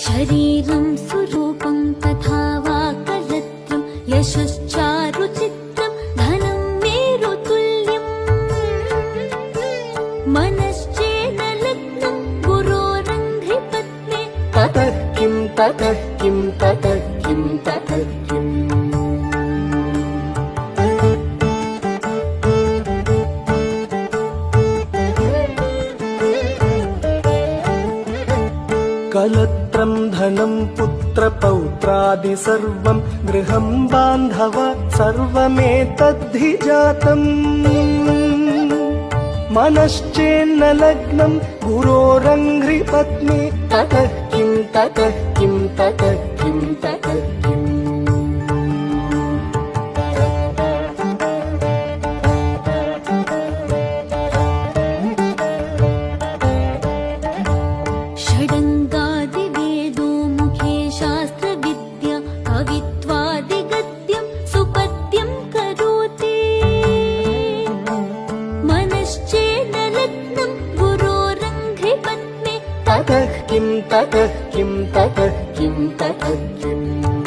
शरीरं स्वरूपं तथा वा कलत्रं यशश्चारुचित्रं धनं मेरुतुल्यम् मनश्चेन लग्नं गुरोरङ्घ्रिपत्ने ततः किं ततः किं ततः किं ततः किम् कलत्रं धनं पुत्रपौत्रादि सर्वं गृहं बान्धव सर्वमेतद्धि जातम् मनश्चेन्न लग्नं गुरोरङ्घ्रिपत्नी ततः किं ततः किं ततः किं ततः किम् षडङ्गादिवेदो मुखे शास्त्रविद्या कवित्वादिगद्यं सुपद्यं करोति मनश्चेन लग्नं गुरोरङ्घ्रिपत्ने ततः किं ततः किं ततः किं ततः किम्